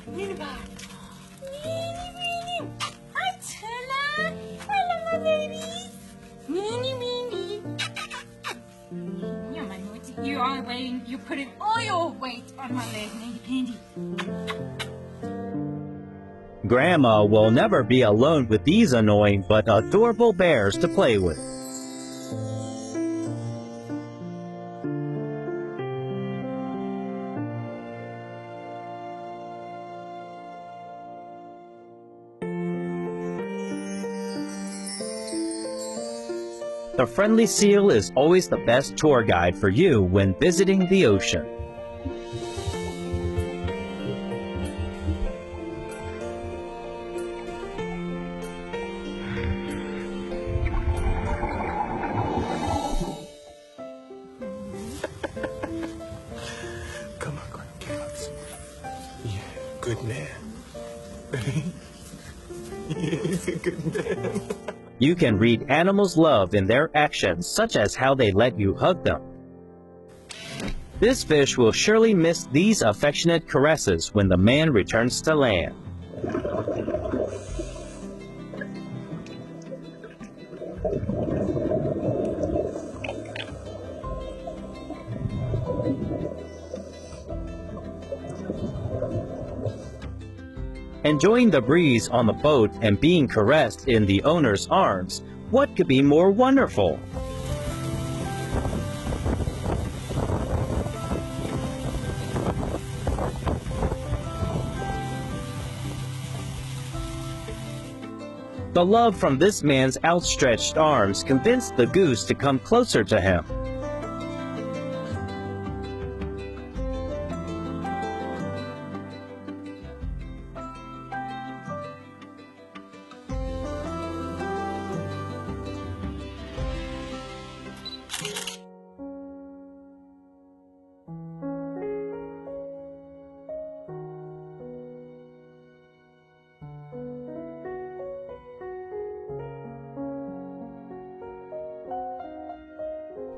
Minibar. Mini. Hi, Tuna. Hello, my babies. Mini. You're my naughty. You are weighing. You're putting all your weight on my leg, Pandy. Grandma will never be alone with these annoying but adorable bears to play with. The friendly seal is always the best tour guide for you when visiting the ocean. Come on, grandkids. Yeah, good man. Yeah, he's a good man. You can read animals' love in their actions, such as how they let you hug them. This fish will surely miss these affectionate caresses when the man returns to land. Enjoying the breeze on the boat and being caressed in the owner's arms, what could be more wonderful? The love from this man's outstretched arms convinced the goose to come closer to him.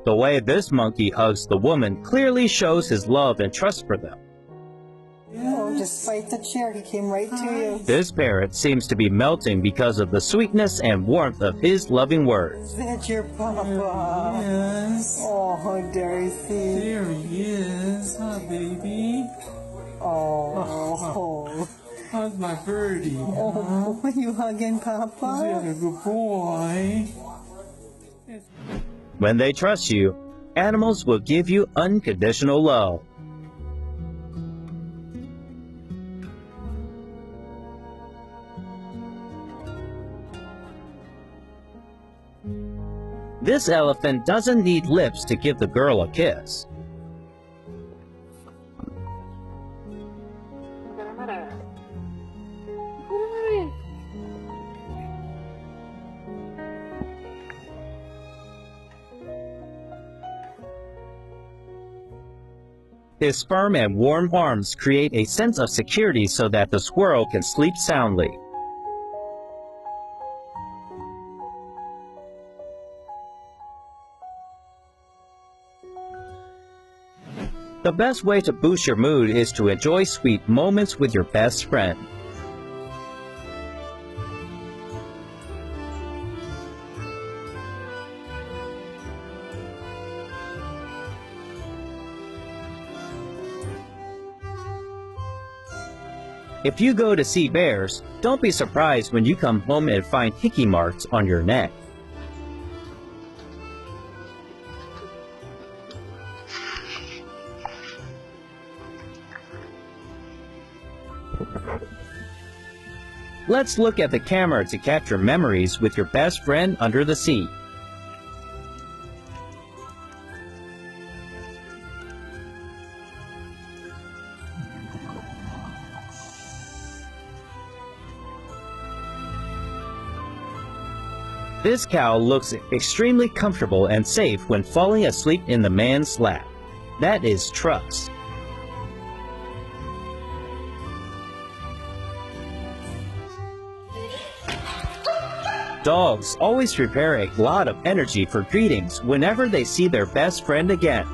The way this monkey hugs the woman clearly shows his love and trust for them. Oh, despite the chair, he came right to you. This parrot seems to be melting because of the sweetness and warmth of his loving words. Is that your papa? Yes. Oh, Darcy. There he is, huh, baby? Oh. How's my birdie? Oh, you hugging Papa? He's a good boy. When they trust you, animals will give you unconditional love. This elephant doesn't need lips to give the girl a kiss. His firm and warm arms create a sense of security so that the squirrel can sleep soundly. The best way to boost your mood is to enjoy sweet moments with your best friend. If you go to see bears, don't be surprised when you come home and find hickey marks on your neck. Let's look at the camera to capture memories with your best friend under the sea. This cow looks extremely comfortable and safe when falling asleep in the man's lap. That is trust. Dogs always prepare a lot of energy for greetings whenever they see their best friend again.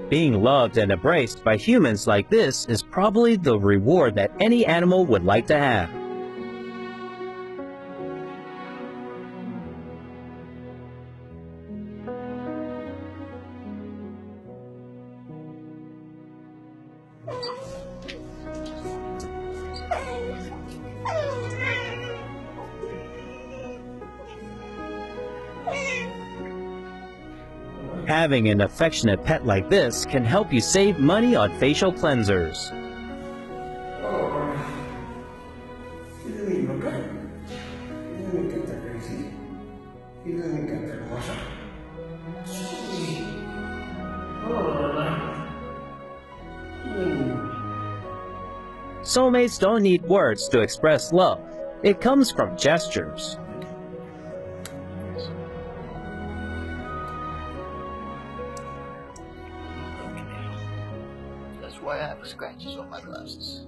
Being loved and embraced by humans like this is probably the reward that any animal would like to have. Having an affectionate pet like this can help you save money on facial cleansers. Soulmates don't need words to express love. It comes from gestures. That's why I have scratches on my glasses.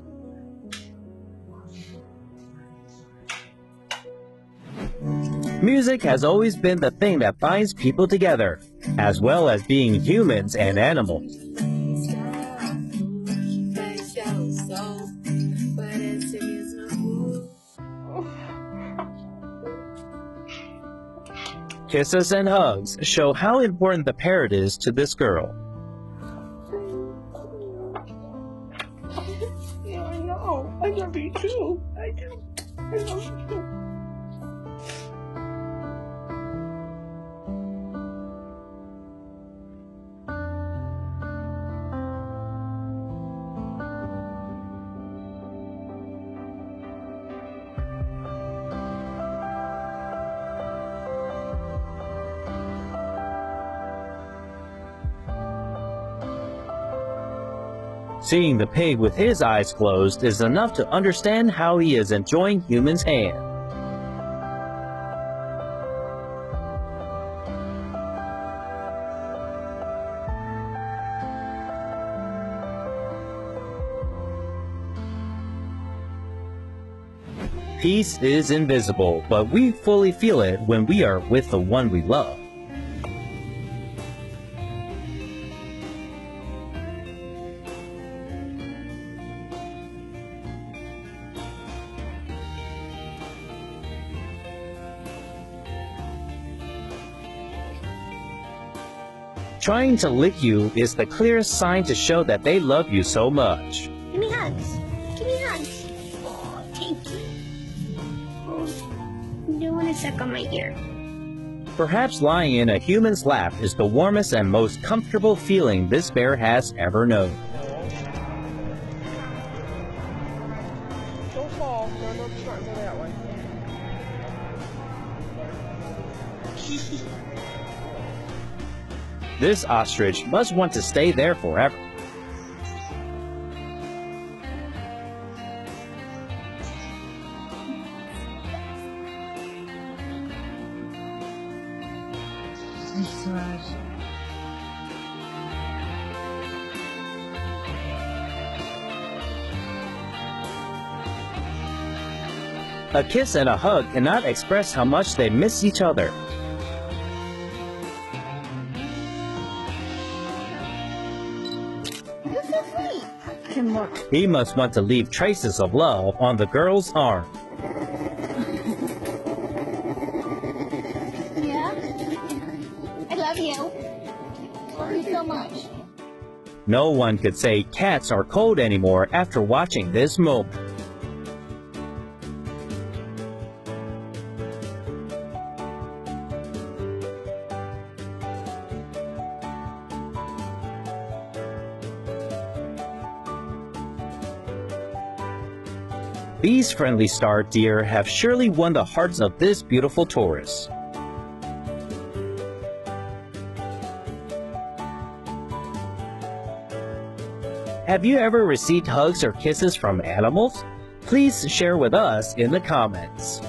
Music has always been the thing that binds people together, as well as being humans and animals. Kisses and hugs show how important the parrot is to this girl. Yeah, I know. I love you too. I do. I love you too. Seeing the pig with his eyes closed is enough to understand how he is enjoying humans' hand. Peace is invisible, but we fully feel it when we are with the one we love. Trying to lick you is the clearest sign to show that they love you so much. Give me hugs. Give me hugs. Oh, thank you. You don't want to suck on my ear. Perhaps lying in a human's lap is the warmest and most comfortable feeling this bear has ever known. Don't fall. No, no, it's not go that way. This ostrich must want to stay there forever. A kiss and a hug cannot express how much they miss each other. He must want to leave traces of love on the girl's arm. Yeah? I love you. Love you so much. No one could say cats are cold anymore after watching this moment. These friendly star deer have surely won the hearts of this beautiful tourist. Have you ever received hugs or kisses from animals? Please share with us in the comments.